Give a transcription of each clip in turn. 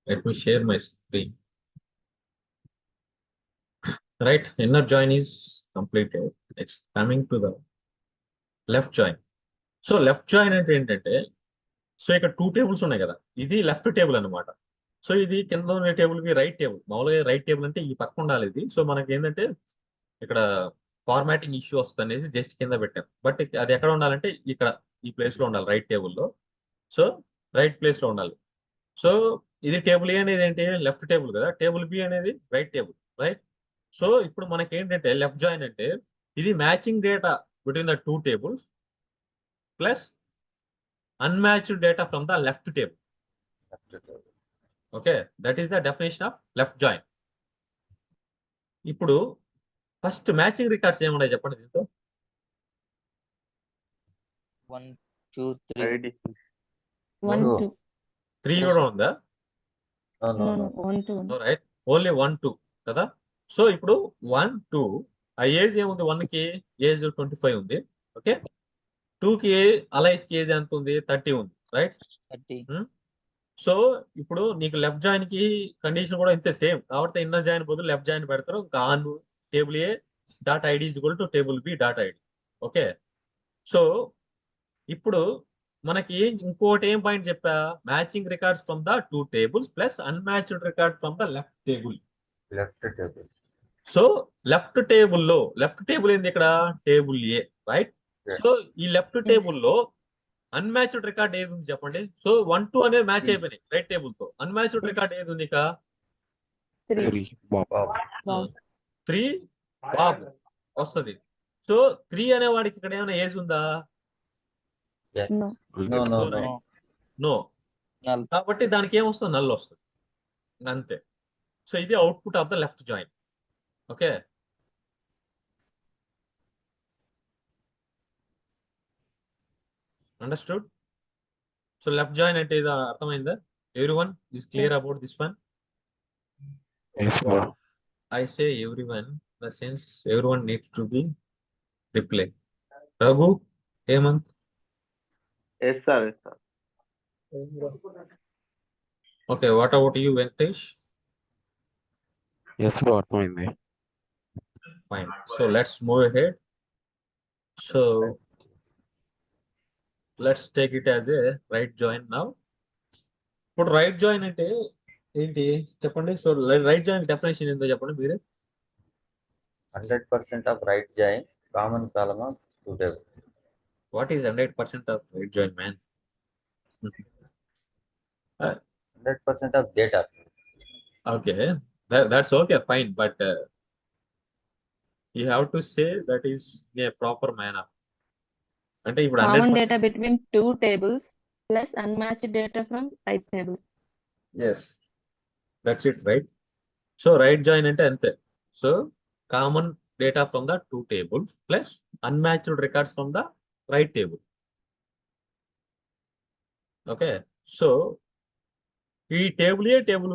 Let me share my screen. Right, inner join is completed. Next, coming to the left join. So left join అంటే ఏంటంటే, so ఇక్కడ 2 tables ఉన్నాయి కదా, ఇది left table అనమాట. So ఇది కింద ఉన్న టేబుల్ కి రైట్ టేబుల్. మామూలుగా రైట్ టేబుల్ అంటే ఈ పక్క ఉండాలి ఇది. సో మనకి ఏంటంటే ఇక్కడ ఫార్మాటింగ్ ఇష్యూ వస్తుంది అనేసి జస్ట్ కింద పెట్టాను. బట్ అది ఎక్కడ ఉండాలంటే ఇక్కడ ఈ ప్లేస్ లో ఉండాలి, రైట్ టేబుల్లో. సో రైట్ ప్లేస్ లో ఉండాలి. సో ఇది టేబుల్ ఏ అనేది ఏంటి, లెఫ్ట్ టేబుల్ కదా. టేబుల్ బి అనేది రైట్ టేబుల్, రైట్. సో ఇప్పుడు మనకి ఏంటంటే లెఫ్ట్ జాయిన్ అంటే ఇది matching data between the 2 tables plus unmatched data from the left table. Okay, that is the definition of left join. ఇప్పుడు ఫస్ట్ మ్యాచింగ్ రికార్డ్స్ ఏమున్నాయి చెప్పండి దీంతో. 1 2 3 1 2 3 కూడా ఉందా? no 1 2 రైట్, ఓన్లీ 1 2 కదా. సో ఇప్పుడు 1 2 ఆ ఏజ్ ఏముంది, 1 కి ఏజ్ 25 ఉంది. ఓకే, 2 కి అలైస్ కి ఏజ్ ఎంత ఉంది, 30 ఉంది, రైట్. 30 సో ఇప్పుడు నీకు లెఫ్ట్ జాయిన్ కి కండిషన్ కూడా ఇంతే సేమ్. కాబట్టి ఇన్నర్ జాయిన్ బదులు లెఫ్ట్ జాయిన్ పెడతారు. ఇంకా on table A dot ID is equal to table B dot ID. Okay, so ఇప్పుడు మనకి ఇంకోటి ఏం పాయింట్ చెప్పా, matching records from the 2 tables plus unmatched record from the left table. So left table ఏంది ఇక్కడ, table A, right. So ఈ left table లో unmatched record ఏది ఉంది చెప్పండి. సో 1 2 అనేది మ్యాచ్ అయిపోయినాయి రైట్ టేబుల్ తో. అన్మ్యాచ్డ్ రికార్డ్ ఏది ఉంది ఇక, 3 3 బాబ్ వస్తుంది. సో 3 అనే వాడికి ఇక్కడ ఏమైనా ఏజ్ ఉందా? no no. Null. కాబట్టి దానికి ఏమొస్తుంది, నల్ వస్తుంది, అంతే. సో ఇది output of the left join. Okay, understood. So left join అంటే ఇది అర్థమైందా? Everyone is clear Yes. About this one? Yes, bro. I say everyone, the sense everyone needs to be reply. Raghu, Hemant. Yes, sir. Okay, what about you, Venkatesh? Yes, bro. అర్థమైంది. Fine. So let's move ahead. So let's take it as a right join now. ఇప్పుడు right join అంటే ఏంటి చెప్పండి. So right join definition ఏంటో చెప్పండి మీరే. 100% of right join, common column of 2 tables. What is 100% of right join, man? 100% of data. Okay, that's okay, fine, but you have to say that is in a proper manner. అంటే ఇప్పుడు common 100%. data between 2 tables plus unmatched data from right tables. Yes, that's it, right? So right join అంటే అంతే. So common data from the 2 tables plus unmatched records from the right table. Okay, so ఈ table ఏ table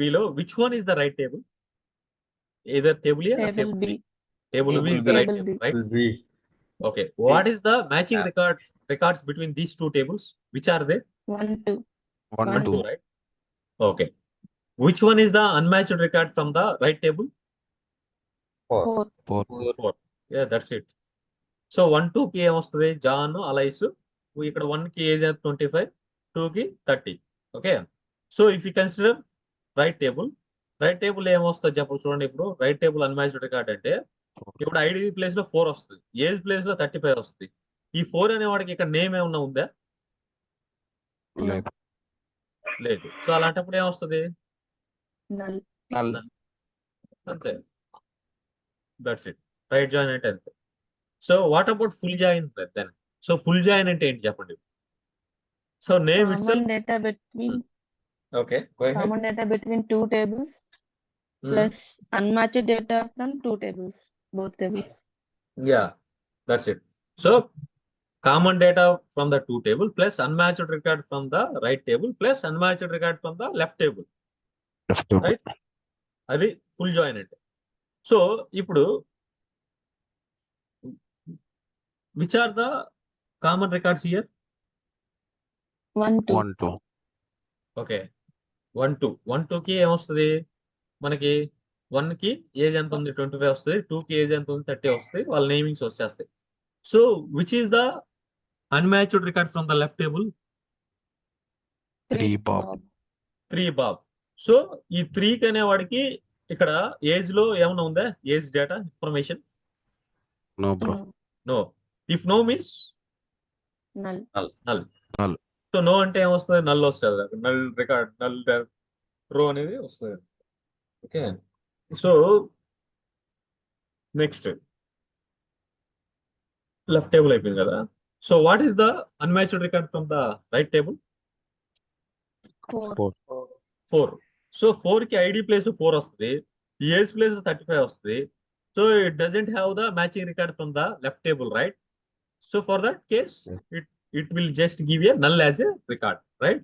B లో which one is the right table? Either table A or Table table B. B. Table B is Table the right Table table, B. right? Will be Okay, what is the matching Yeah. records between these 2 tables? Which are they? 1 2 1 One, 2. 2, right? Okay, which one is the unmatched record from the right table? 4. 4 4. Yeah, that's it. So 1 2 కి ఏమొస్తుంది, John alloys. ఇక్కడ 1 కి age 25, 2 కి 30. Okay, so if you consider right table ఏమొస్తుంది చెప్పండి. చూడండి, ఇప్పుడు right table unmatched record అంటే ఇప్పుడు ఐడి ప్లేస్ లో 4 వస్తుంది, ఏజ్ ప్లేస్ లో 35 వస్తుంది. ఈ 4 అనే వాడికి ఇక్కడ నేమ్ ఏమన్నా ఉందా? లేదు. లేదు. సో అలాంటప్పుడు ఏమొస్తుంది, null. Null. అంతే. దట్స్ ఇట్, రైట్ జాయిన్ అంటే అంతే. So what about full join then? So full join అంటే ఏంటి చెప్పండి. So name it's Common data between okay, go ahead. common data between 2 tables plus unmatched data from 2 tables, both tables. Yeah, that's it. So common data from the 2 table plus unmatched record from the right table plus unmatched record from the left table, right? అది full join అంటే. So ఇప్పుడు which are the common records here? 1 2 1 2 okay 1 2 కి ఏమొస్తుంది మనకి 1 కి age ఎంత ఉంది 25 వస్తుంది 2 కి ఏజ్ ఎంత ఉంది 30 వస్తుంది వాళ్ళ నేమింగ్స్ వచ్చేస్తాయి so which is the unmatched record from the left table 3 Bob. 3 Bob so ఈ 3 కి అనేవాడికి ఇక్కడ ఏజ్ లో ఏమైనా ఉందా age data information No bro. No if no means null. Null so no అంటే ఏమొస్తుంది నల్ వస్తుంది నల్ రికార్డ్ నల్ రో అనేది వస్తుంది okay so next left table అయిపోయింది కదా so what is the unmatched record from the right table 4 4 so 4 కి ID place 4 వస్తుంది ఏజ్ ప్లేస్ 35 వస్తుంది so it doesn't have the matching record from the left table right so for that case Yes. It will just give a null as a record right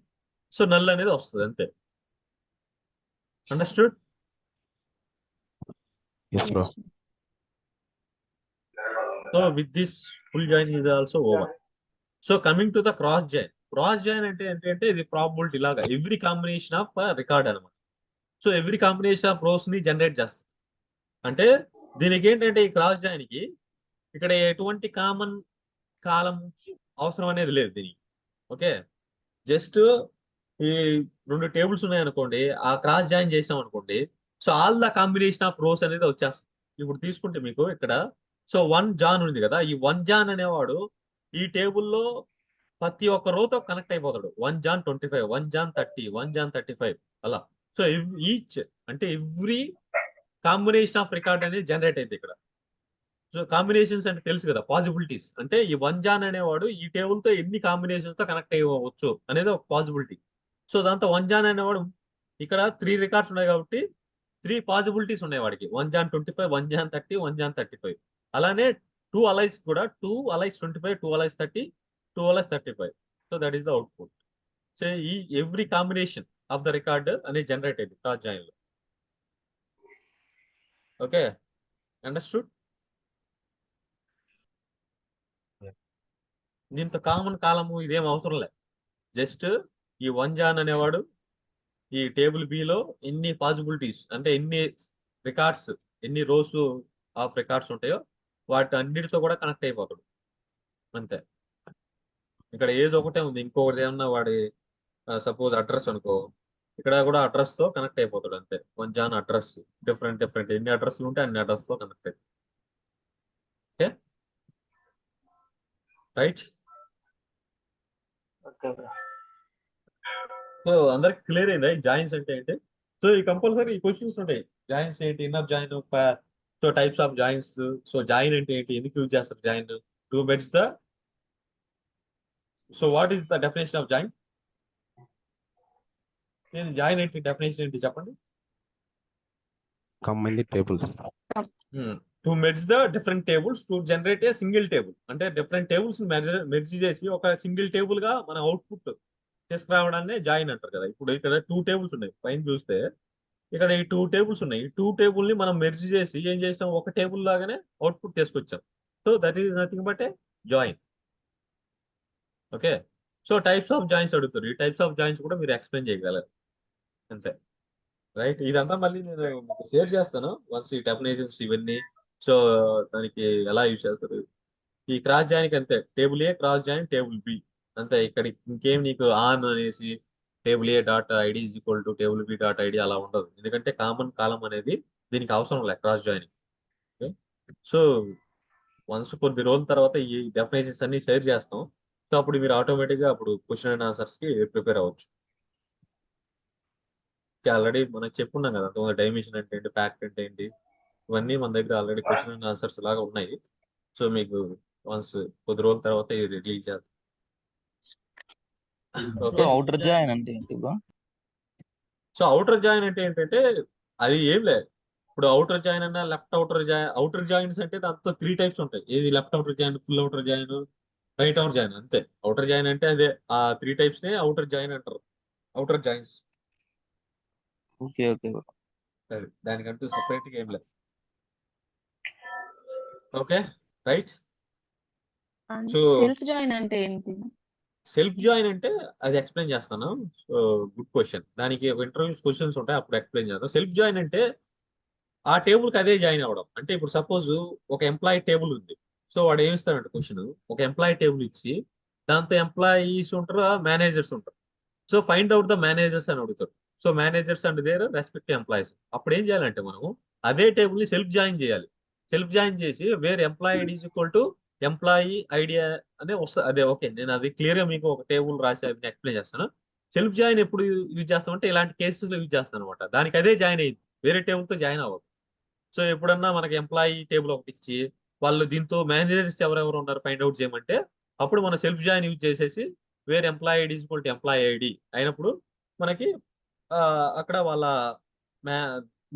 so null అనేది వస్తుంది అంతే understood Yes bro. Yes. So with this full join is also over so coming to the cross join అంటే ఏంటంటే ఇది probability లాగా every combination of record అనమాట so every combination of rose ని generate చేస్తుంది అంటే దీనికి ఏంటంటే ఈ క్రాస్ జాయిన్ కి ఇక్కడ ఎటువంటి కామన్ కాలం అవసరం అనేది లేదు దీనికి ఓకే జస్ట్ ఈ 2 టేబుల్స్ ఉన్నాయనుకోండి ఆ క్రాస్ జాయిన్ చేసినాం అనుకోండి so all the combination of rose అనేది వచ్చేస్తుంది ఇప్పుడు తీసుకుంటే మీకు ఇక్కడ సో 1 జాన్ ఉంది కదా ఈ 1 జాన్ అనేవాడు ఈ టేబుల్లో ప్రతి ఒక్క రోతో కనెక్ట్ అయిపోతాడు 1 జాన్ 25 1 జాన్ 30 1 జాన్ 35 అలా సో ఈచ్ అంటే ఎవ్రీ కాంబినేషన్ ఆఫ్ రికార్డ్ అనేది జనరేట్ అయింది ఇక్కడ సో కాంబినేషన్స్ అంటే తెలుసు కదా పాసిబిలిటీస్ అంటే ఈ 1 జాన్ అనేవాడు ఈ టేబుల్ తో ఎన్ని కాంబినేషన్స్ తో కనెక్ట్ అయ్యవచ్చు అనేది ఒక పాసిబిలిటీ సో దాంతో 1 జాన్ అనేవాడు ఇక్కడ 3 రికార్డ్స్ ఉన్నాయి కాబట్టి 3 పాసిబిలిటీస్ ఉన్నాయి వాడికి 1 జాన్ 25 1 జాన్ 30 1 జాన్ 35 అలానే 2 అలైస్ కూడా 2 alias 25 2 alias 30 2 alias 35 so that is the output so ఈ every combination of the record అనేది జనరేట్ అయింది క్రాస్ జాయిన్ లో ఓకే అండర్స్టూడ్ దీంతో కామన్ కాలము ఇదేం అవసరం లేదు జస్ట్ ఈ 1 జాన్ అనేవాడు ఈ టేబుల్ బిలో ఎన్ని పాసిబిలిటీస్ అంటే ఎన్ని రికార్డ్స్ ఎన్ని రోస్ ఆఫ్ రికార్డ్స్ ఉంటాయో వాటి అన్నిటితో కూడా కనెక్ట్ అయిపోతాడు అంతే ఇక్కడ ఏజ్ ఒకటే ఉంది ఇంకొకటి ఏమన్నా వాడి సపోజ్ అడ్రస్ అనుకో ఇక్కడ కూడా అడ్రస్ తో కనెక్ట్ అయిపోతాడు అంతే 1 జాన్ అడ్రస్ డిఫరెంట్ ఎన్ని అడ్రస్లు ఉంటే అన్ని అడ్రస్ తో కనెక్ట్ అయిపోతాడు okay right okay bro so అందరికి క్లియర్ అయిందా జాయిన్స్ అంటే ఏంటి సో ఈ కంపల్సరీ ఈ క్వశ్చన్స్ ఉంటాయి జాయిన్స్ ఏంటి inner join so types of joins so join అంటే ఏంటి ఎందుకు యూజ్ చేస్తారు join to merge the so what is the definition of join join ఏంటి డెఫినేషన్ ఏంటి చెప్పండి Combine the tables. To merge the different tables to generate a single table అంటే different tables merge చేసి ఒక సింగిల్ టేబుల్ గా మన output తీసుకురావడాన్ని join అంటారు కదా ఇప్పుడు ఇక్కడ 2 టేబుల్స్ ఉన్నాయి పైన చూస్తే ఇక్కడ ఈ 2 టేబుల్స్ ఉన్నాయి ఈ 2 టేబుల్ ని మనం మెర్జ్ చేసి ఏం చేసినాం ఒక టేబుల్ లాగానే అవుట్పుట్ తీసుకొచ్చాం so that is nothing but A join okay so types of joins అడుగుతారు ఈ టైప్స్ ఆఫ్ జాయిన్స్ కూడా మీరు ఎక్స్ప్లెయిన్ చేయగలరు అంతే రైట్ ఇదంతా మళ్ళీ నేను మీకు షేర్ చేస్తాను వన్స్ ఈ డెఫినేషన్స్ ఇవన్నీ సో దానికి ఎలా యూజ్ చేస్తారు ఈ క్రాస్ జాయిన్ అంతే table A cross join table B అంతే ఇక్కడ ఇంకేం నీకు ఆన్ అనేసి table A dot ID is equal to table B dot ID అలా ఉండదు ఎందుకంటే కామన్ కాలం అనేది దీనికి అవసరం లేదు cross join okay so once కొద్ది రోజుల తర్వాత ఈ డెఫినేషన్స్ అన్ని షేర్ చేస్తాం సో అప్పుడు మీరు ఆటోమేటిక్ గా అప్పుడు క్వశ్చన్ అండ్ ఆన్సర్స్ కి ప్రిపేర్ అవ్వచ్చు ఆల్రెడీ మనం చెప్పుకున్నాం కదా అంతకుముందు డైమెన్షన్ అంటే ఏంటి ఫ్యాక్ట్ అంటే ఏంటి ఇవన్నీ మన దగ్గర ఆల్రెడీ క్వశ్చన్ అండ్ ఆన్సర్స్ లాగా ఉన్నాయి సో మీకు వన్స్ కొద్ది రోజుల తర్వాత ఇది రిలీజ్ చేద్దాం ఓకే అవుటర్ జాయిన్ అంటే ఏంటి బ్రో సో అవుటర్ జాయిన్ అంటే ఏంటంటే అది ఏం లేదు ఇప్పుడు అవుటర్ జాయిన్ అన్న లెఫ్ట్ అవుటర్ జాయిన్స్ అంటే దాంతో 3 టైప్స్ ఉంటాయి ఏది left outer join full outer join right outer join అంతే అవుటర్ జాయిన్ అంటే అదే ఆ 3 టైప్స్ నే అవుటర్ జాయిన్ అంటారు outer joins okay okay bro అది దానికంటూ సపరేట్ గా ఏం లేదు okay right And so self join అంటే ఏంటి సెల్ఫ్ జాయిన్ అంటే అది ఎక్స్ప్లెయిన్ చేస్తాను. So good question. దానికి ఇంటర్వ్యూ క్వశ్చన్స్ ఉంటాయి, అప్పుడు ఎక్స్ప్లెయిన్ చేస్తాను. సెల్ఫ్ జాయిన్ అంటే ఆ టేబుల్కి అదే జాయిన్ అవ్వడం. అంటే ఇప్పుడు సపోజ్ ఒక ఎంప్లాయీ టేబుల్ ఉంది. సో వాడు ఏమి ఇస్తాడంటే క్వశ్చన్, ఒక ఎంప్లాయీ టేబుల్ ఇచ్చి దాంతో ఎంప్లాయీస్ ఉంటారు, మేనేజర్స్ ఉంటారు. So find out the managers అని అడుగుతారు. So managers and their respective employees. అప్పుడు ఏం చేయాలంటే మనము అదే టేబుల్ ని సెల్ఫ్ జాయిన్ చేయాలి. సెల్ఫ్ జాయిన్ చేసి wear employee ID is equal to employee idea అనే వస్తుంది. అదే ఓకే, నేను అది క్లియర్ గా మీకు ఒక టేబుల్ రాసి ఎక్స్ప్లెయిన్ చేస్తాను. సెల్ఫ్ జాయిన్ ఎప్పుడు యూజ్ చేస్తామంటే ఇలాంటి కేసెస్ లో యూజ్ చేస్తాను అనమాట. దానికి అదే జాయిన్ అయ్యింది, వేరే టేబుల్ తో జాయిన్ అవ్వదు. సో ఎప్పుడన్నా మనకి ఎంప్లాయీ టేబుల్ ఒకటి ఇచ్చి వాళ్ళు దీంతో మేనేజర్స్ ఎవరెవరు ఉన్నారు ఫైండ్ అవుట్ చేయమంటే అప్పుడు మన సెల్ఫ్ జాయిన్ యూజ్ చేసేసి వేరే employee ID is equal to employee ID అయినప్పుడు మనకి అక్కడ వాళ్ళ మ్యా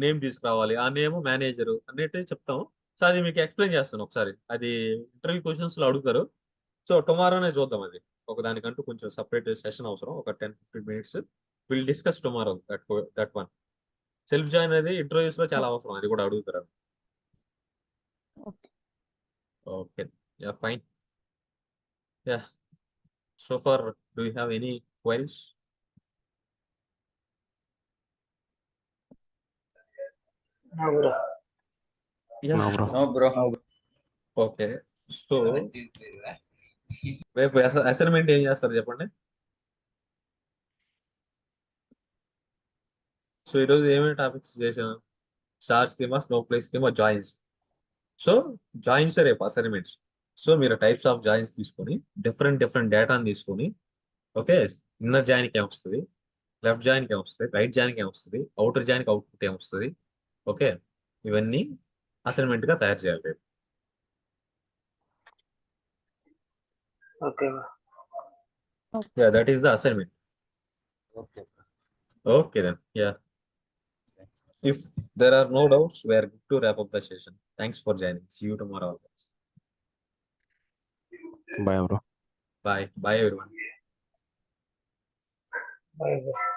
నేమ్ తీసుకురావాలి. ఆ నేమ్ మేనేజర్ అన్నట్టు చెప్తాం. సో అది మీకు ఎక్స్ప్లెయిన్ చేస్తాను ఒకసారి. అది ఇంటర్వ్యూ క్వశ్చన్స్ లో అడుగుతారు. సో టుమారోనే చూద్దాం అది. ఒక దానికంటూ కొంచెం సపరేట్ సెషన్ అవసరం, ఒక 10-15 minutes. Will discuss tomorrow that one. Self join అనేది ఇంటర్వ్యూస్ లో చాలా అవసరం, అది కూడా అడుగుతారు. Okay. Okay, yeah fine. Yeah, so far do you have any queries? No, bro. No, bro. Okay, so రేపు అసైన్మెంట్ ఏం చేస్తారు చెప్పండి. సో ఈరోజు ఏమేమి టాపిక్స్ చేసాను? Star schema, snowflake schema, joins. So joins రేపు అసైన్మెంట్స్. సో మీరు types of joins తీసుకొని డిఫరెంట్ డేటాని తీసుకొని, ఓకే, ఇన్నర్ జాయిన్కి ఏమొస్తుంది, లెఫ్ట్ జాయిన్కి ఏమొస్తుంది, రైట్ జాయిన్కి ఏమొస్తుంది, అవుటర్ జాయిన్కి అవుట్పుట్ ఏమొస్తుంది, ఓకే, ఇవన్నీ అసైన్మెంట్ గా తయారు చేయాలి రేపు. Okay. Yeah, that is the assignment. Okay. Okay then. Yeah. If there are no doubts, we are good to wrap up the session. Thanks for joining. See you tomorrow. Bye, bro. Bye. Bye everyone. Bye.